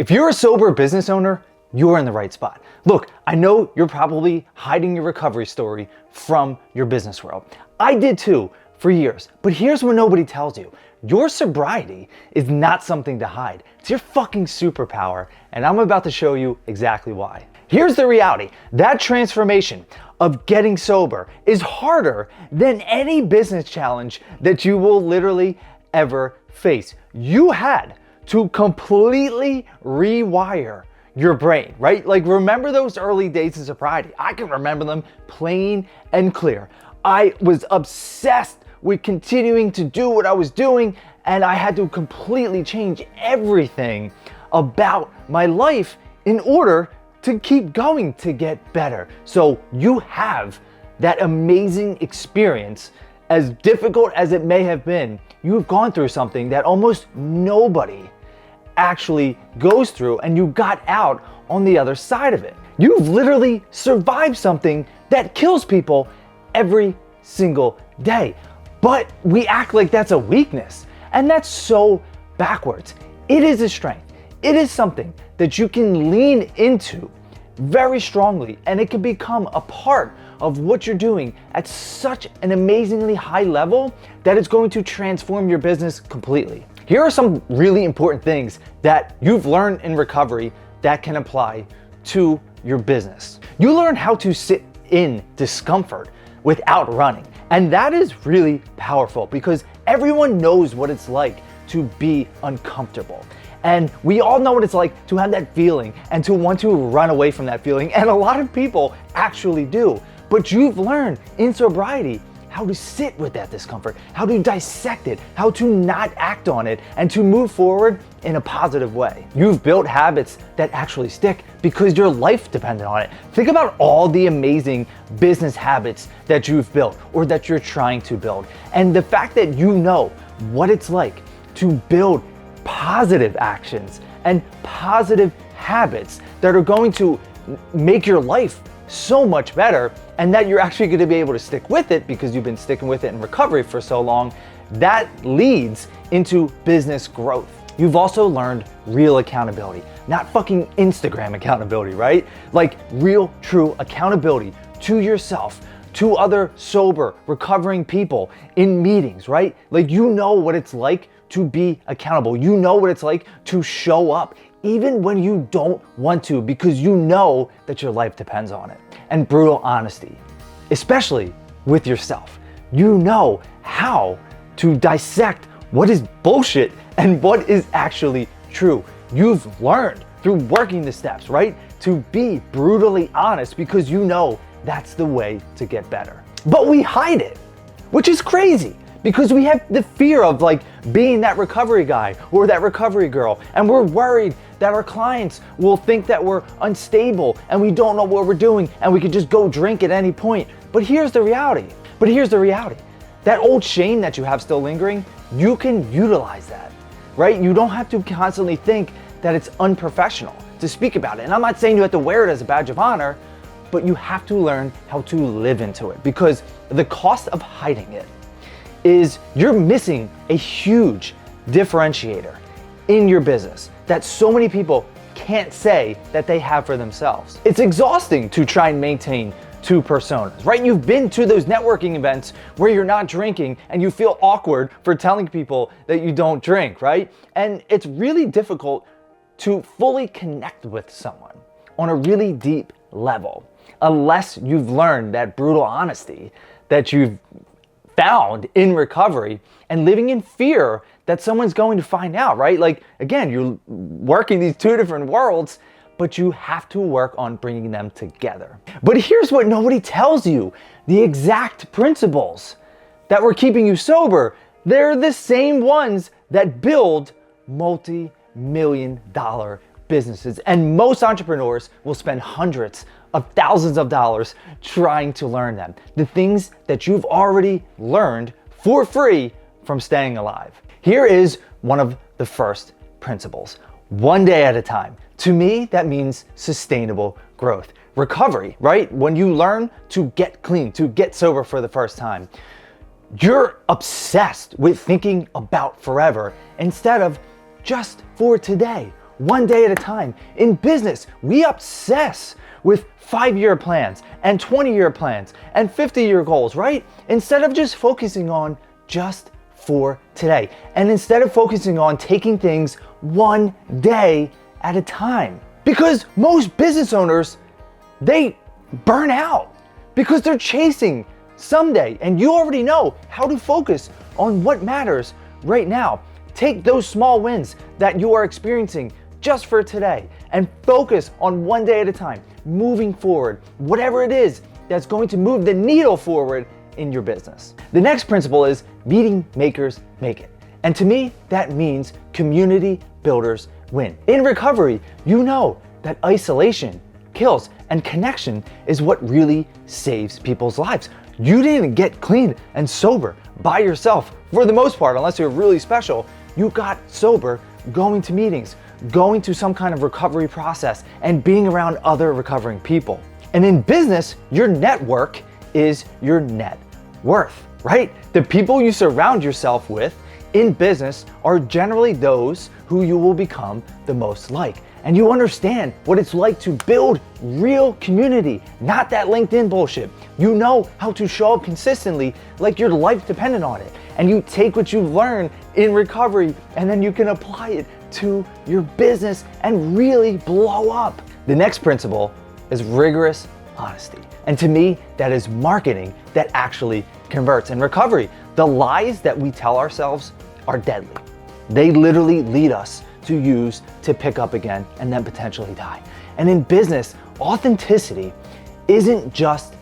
If you're a sober business owner, you're in the right spot. Look, I know you're probably hiding your recovery story from your business world. I did too for years, but here's what nobody tells you. Your sobriety is not something to hide. It's your fucking superpower, and I'm about to show you exactly why. Here's the reality. That transformation of getting sober is harder than any business challenge that you will literally ever face. You had to completely rewire your brain, right? Like, remember those early days of sobriety? I can remember them plain and clear. I was obsessed with continuing to do what I was doing, and I had to completely change everything about my life in order to keep going to get better. So you have that amazing experience. As difficult as it may have been, you have gone through something that almost nobody actually goes through, and you got out on the other side of it. You've literally survived something that kills people every single day. But we act like that's a weakness, and that's so backwards. It is a strength. It is something that you can lean into very strongly, and it can become a part of what you're doing at such an amazingly high level that it's going to transform your business completely. Here are some really important things that you've learned in recovery that can apply to your business. You learn how to sit in discomfort without running. And that is really powerful because everyone knows what it's like to be uncomfortable. And we all know what it's like to have that feeling and to want to run away from that feeling. And a lot of people actually do. But you've learned in sobriety how to sit with that discomfort, how to dissect it, how to not act on it, and to move forward in a positive way. You've built habits that actually stick because your life depended on it. Think about all the amazing business habits that you've built or that you're trying to build. And the fact that you know what it's like to build positive actions and positive habits that are going to make your life so much better, and that you're actually going to be able to stick with it because you've been sticking with it in recovery for so long, that leads into business growth. You've also learned real accountability, not fucking Instagram accountability, right? Like real, true accountability to yourself, to other sober, recovering people in meetings, right? Like, you know what it's like to be accountable. You know what it's like to show up even when you don't want to, because you know that your life depends on it. And brutal honesty, especially with yourself. You know how to dissect what is bullshit and what is actually true. You've learned through working the steps, right? To be brutally honest because you know that's the way to get better. But we hide it, which is crazy. Because we have the fear of like being that recovery guy or that recovery girl, and we're worried that our clients will think that we're unstable and we don't know what we're doing and we could just go drink at any point. But here's the reality. That old shame that you have still lingering, you can utilize that, right? You don't have to constantly think that it's unprofessional to speak about it. And I'm not saying you have to wear it as a badge of honor, but you have to learn how to live into it, because the cost of hiding it is you're missing a huge differentiator in your business that so many people can't say that they have for themselves. It's exhausting to try and maintain two personas, right? You've been to those networking events where you're not drinking and you feel awkward for telling people that you don't drink, right? And it's really difficult to fully connect with someone on a really deep level unless you've learned that brutal honesty that you've found in recovery and living in fear that someone's going to find out, right? Like, again, you're working these two different worlds, but you have to work on bringing them together. But here's what nobody tells you. The exact principles that were keeping you sober, they're the same ones that build multi-million-dollar businesses. And most entrepreneurs will spend hundreds of thousands of dollars trying to learn them. The things that you've already learned for free from staying alive. Here is one of the first principles. One day at a time. To me, that means sustainable growth. Recovery, right? When you learn to get clean, to get sober for the first time, you're obsessed with thinking about forever instead of just for today one day at a time. In business, we obsess with 5-year plans and 20-year plans and 50-year goals, right? Instead of just focusing on just for today. And instead of focusing on taking things one day at a time. Because most business owners, they burn out because they're chasing someday. And you already know how to focus on what matters right now. Take those small wins that you are experiencing just for today and focus on one day at a time, moving forward, whatever it is that's going to move the needle forward in your business. The next principle is meeting makers make it. And to me, that means community builders win. In recovery, you know that isolation kills and connection is what really saves people's lives. You didn't get clean and sober by yourself for the most part, unless you're really special. You got sober going to meetings, going to some kind of recovery process, and being around other recovering people. And in business, your network is your net worth, right? The people you surround yourself with in business are generally those who you will become the most like. And you understand what it's like to build real community, not that LinkedIn bullshit. You know how to show up consistently like your life depended on it. And you take what you've learned in recovery and then you can apply it to your business and really blow up. The next principle is rigorous honesty. And to me, that is marketing that actually converts. In recovery, the lies that we tell ourselves are deadly. They literally lead us to use to pick up again and then potentially die. And in business, authenticity isn't just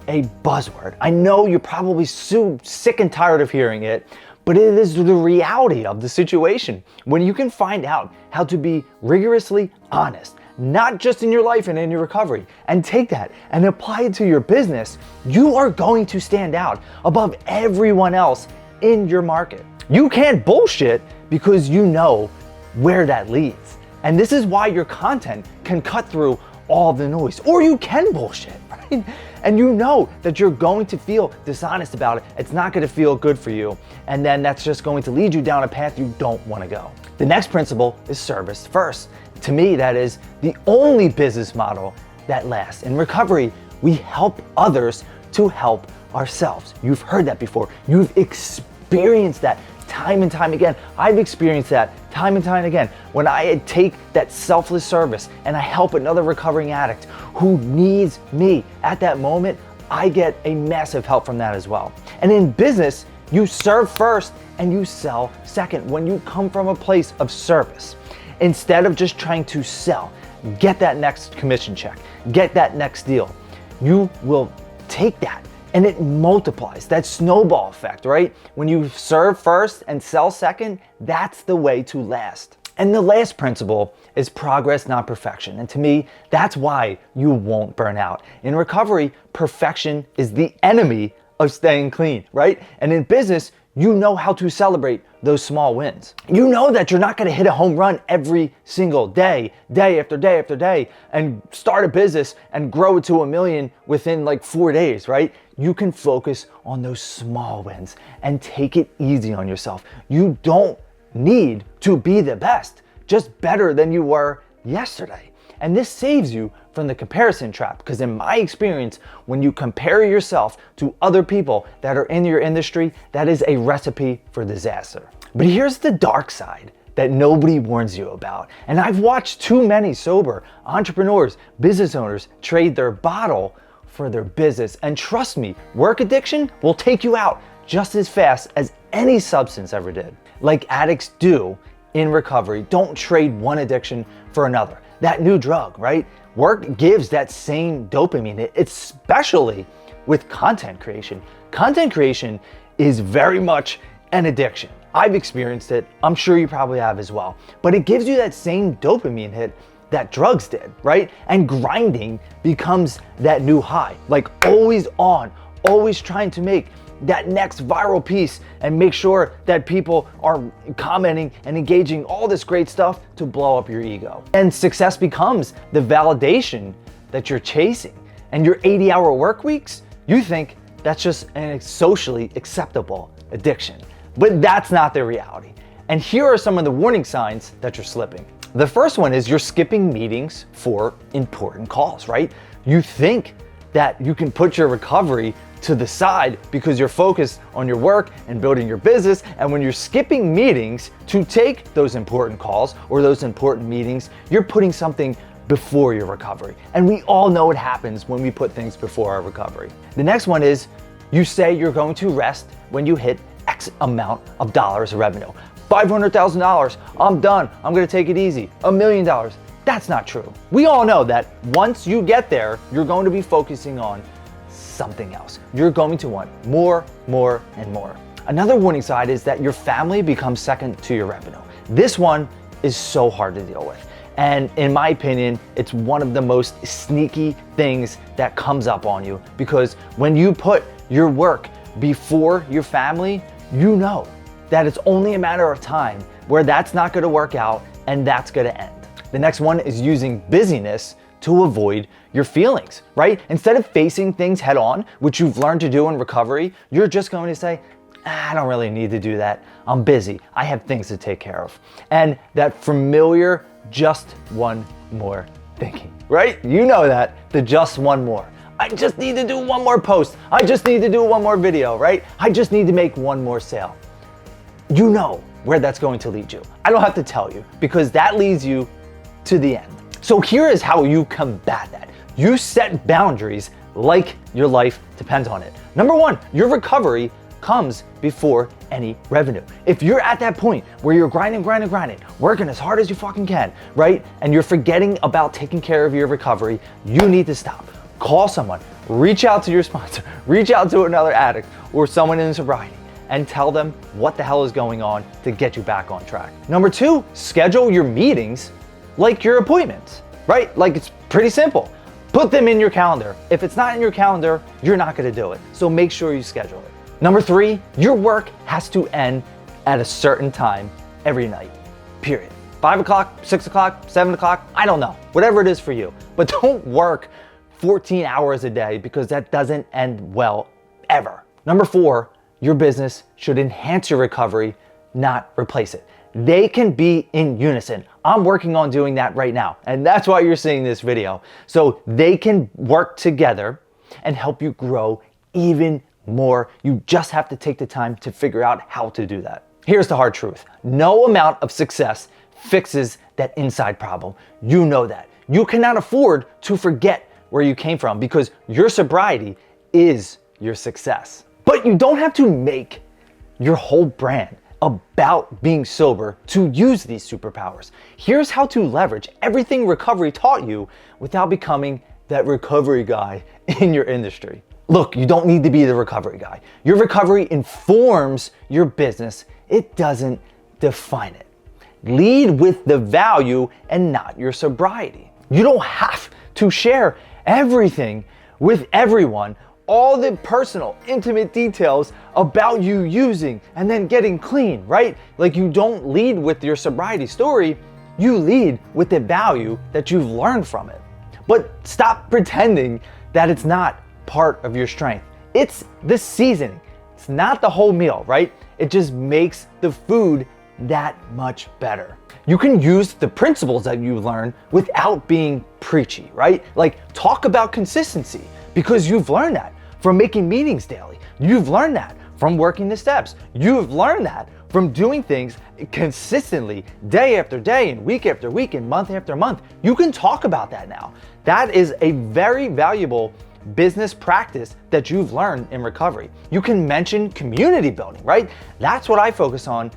a buzzword. I know you're probably so sick and tired of hearing it, but it is the reality of the situation. When you can find out how to be rigorously honest, not just in your life and in your recovery, and take that and apply it to your business, you are going to stand out above everyone else in your market. You can't bullshit because you know where that leads. And this is why your content can cut through all the noise. Or you can bullshit, right? And you know that you're going to feel dishonest about it. It's not going to feel good for you. And then that's just going to lead you down a path you don't want to go. The next principle is service first. To me, that is the only business model that lasts. In recovery, we help others to help ourselves. You've heard that before. You've experienced that time and time again. I've experienced that time and time again. When I take that selfless service and I help another recovering addict who needs me at that moment, I get a massive help from that as well. And in business, you serve first and you sell second. When you come from a place of service, instead of just trying to sell, get that next commission check, get that next deal, you will take that and it multiplies. That snowball effect, right? When you serve first and sell second, that's the way to last. And the last principle is progress, not perfection. And to me, that's why you won't burn out. In recovery, perfection is the enemy of staying clean, right? And in business, you know how to celebrate those small wins. You know that you're not gonna hit a home run every single day, day after day after day, and start a business and grow it to $1 million within like 4 days, right? You can focus on those small wins and take it easy on yourself. You don't need to be the best, just better than you were yesterday. And this saves you from the comparison trap, because in my experience, when you compare yourself to other people that are in your industry, that is a recipe for disaster. But here's the dark side that nobody warns you about. And I've watched too many sober entrepreneurs, business owners trade their bottle for their business. And trust me, work addiction will take you out just as fast as any substance ever did. Like addicts do in recovery, don't trade one addiction for another. That new drug, right? Work gives that same dopamine hit, especially with content creation. Content creation is very much an addiction. I've experienced it. I'm sure you probably have as well. But it gives you that same dopamine hit that drugs did, right? And grinding becomes that new high. Like always on, always trying to make that next viral piece and make sure that people are commenting and engaging all this great stuff to blow up your ego. And success becomes the validation that you're chasing. And your 80-hour work weeks, you think that's just a socially acceptable addiction. But that's not the reality. And here are some of the warning signs that you're slipping. The first one is you're skipping meetings for important calls, right? You think that you can put your recovery to the side because you're focused on your work and building your business. And when you're skipping meetings to take those important calls or those important meetings, you're putting something before your recovery. And we all know what happens when we put things before our recovery. The next one is you say you're going to rest when you hit X amount of dollars of revenue. $500,000, I'm done, I'm gonna take it easy. $1 million, that's not true. We all know that once you get there, you're going to be focusing on something else. You're going to want more, and more. Another warning sign is that your family becomes second to your revenue. This one is so hard to deal with. And in my opinion, it's one of the most sneaky things that comes up on you, because when you put your work before your family, you know that it's only a matter of time where that's not gonna work out and that's gonna end. The next one is using busyness to avoid your feelings, right? Instead of facing things head on, which you've learned to do in recovery, you're just going to say, I don't really need to do that. I'm busy. I have things to take care of. And that familiar just one more thinking, right? You know that, the just one more. I just need to do one more post. I just need to do one more video, right? I just need to make one more sale. You know where that's going to lead you. I don't have to tell you, because that leads you to the end. So here is how you combat that. You set boundaries like your life depends on it. Number one, your recovery comes before any revenue. If you're at that point where you're grinding, working as hard as you fucking can, right? And you're forgetting about taking care of your recovery, you need to stop. Call someone, reach out to your sponsor, reach out to another addict or someone in sobriety and tell them what the hell is going on to get you back on track. Number two, schedule your meetings like your appointments, right? Like, it's pretty simple. Put them in your calendar. If it's not in your calendar, you're not gonna do it. So make sure you schedule it. Number three, your work has to end at a certain time every night, period. 5 o'clock, 6 o'clock, 7 o'clock, I don't know, whatever it is for you. But don't work 14 hours a day, because that doesn't end well, ever. Number four, your business should enhance your recovery, not replace it. They can be in unison. I'm working on doing that right now, and that's why you're seeing this video. So they can work together and help you grow even more. You just have to take the time to figure out how to do that. Here's the hard truth. No amount of success fixes that inside problem. You know that. You cannot afford to forget where you came from, because your sobriety is your success. But you don't have to make your whole brand about being sober to use these superpowers. Here's how to leverage everything recovery taught you without becoming that recovery guy in your industry. Look, you don't need to be the recovery guy. Your recovery informs your business. It doesn't define it. Lead with the value and not your sobriety. You don't have to share everything with everyone, all the personal, intimate details about you using and then getting clean, right? Like, you don't lead with your sobriety story, you lead with the value that you've learned from it. But stop pretending that it's not part of your strength. It's the seasoning. It's not the whole meal, right? It just makes the food that much better. You can use the principles that you learn without being preachy, right? Like, talk about consistency, because you've learned that from making meetings daily. You've learned that from working the steps. You've learned that from doing things consistently, day after day and week after week and month after month. You can talk about that now. That is a very valuable business practice that you've learned in recovery. You can mention community building, right? That's what I focus on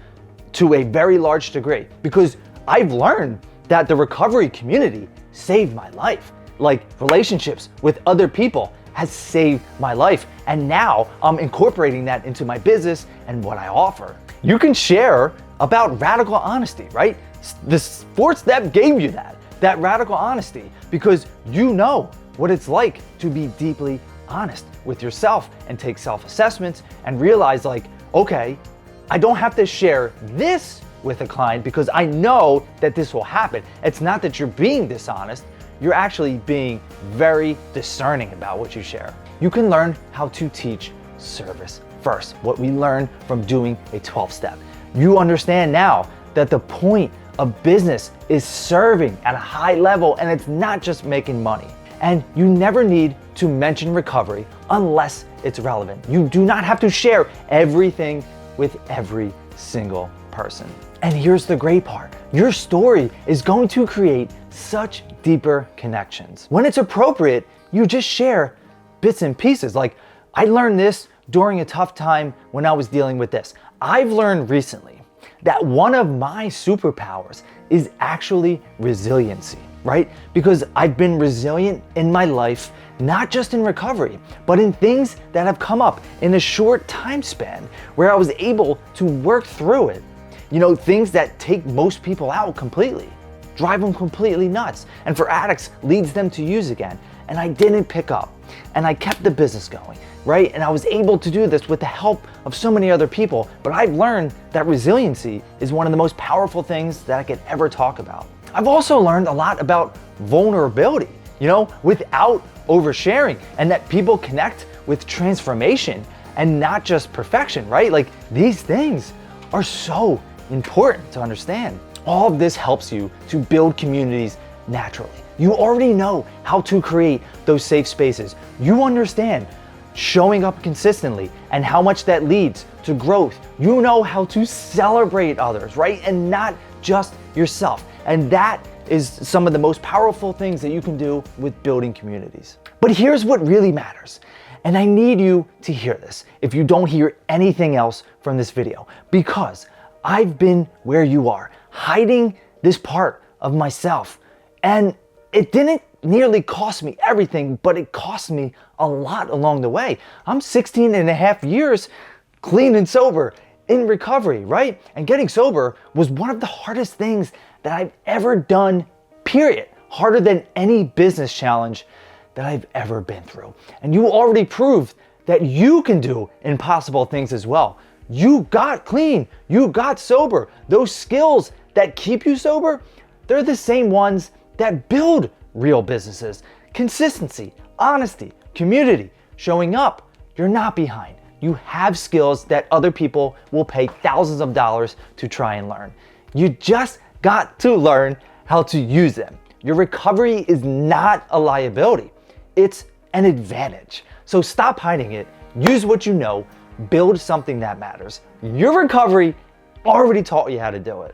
to a very large degree, because I've learned that the recovery community saved my life. Like, relationships with other people has saved my life. And now I'm incorporating that into my business and what I offer. You can share about radical honesty, right? The sports step gave you that radical honesty, because you know what it's like to be deeply honest with yourself and take self-assessments and realize, like, okay, I don't have to share this with a client because I know that this will happen. It's not that you're being dishonest, you're actually being very discerning about what you share. You can learn how to teach service first, what we learned from doing a 12-step. You understand now that the point a business is serving at a high level and it's not just making money. And you never need to mention recovery unless it's relevant. You do not have to share everything with every single person. And here's the great part. Your story is going to create such deeper connections. When it's appropriate, you just share bits and pieces. Like, I learned this during a tough time when I was dealing with this. I've learned recently that one of my superpowers is actually resiliency, right? Because I've been resilient in my life, not just in recovery, but in things that have come up in a short time span where I was able to work through it. You know, things that take most people out completely, drive them completely nuts, and for addicts, leads them to use again. And I didn't pick up, and I kept the business going, right? And I was able to do this with the help of so many other people. But I've learned that resiliency is one of the most powerful things that I could ever talk about. I've also learned a lot about vulnerability, you know, without oversharing, and that people connect with transformation and not just perfection, right? Like, these things are so important to understand. All of this helps you to build communities naturally. You already know how to create those safe spaces. You understand showing up consistently and how much that leads to growth. You know how to celebrate others, right? And not just yourself. And that is some of the most powerful things that you can do with building communities. But here's what really matters. And I need you to hear this if you don't hear anything else from this video, because I've been where you are, hiding this part of myself. And it didn't nearly cost me everything, but it cost me a lot along the way. I'm 16 and a half years clean and sober in recovery, right? And getting sober was one of the hardest things that I've ever done, period. Harder than any business challenge that I've ever been through. And you already proved that you can do impossible things as well. You got clean, you got sober. Those skills that keep you sober, they're the same ones that build real businesses. Consistency, honesty, community, showing up. You're not behind. You have skills that other people will pay thousands of dollars to try and learn. You just got to learn how to use them. Your recovery is not a liability. It's an advantage. So stop hiding it. Use what you know. Build something that matters. Your recovery already taught you how to do it.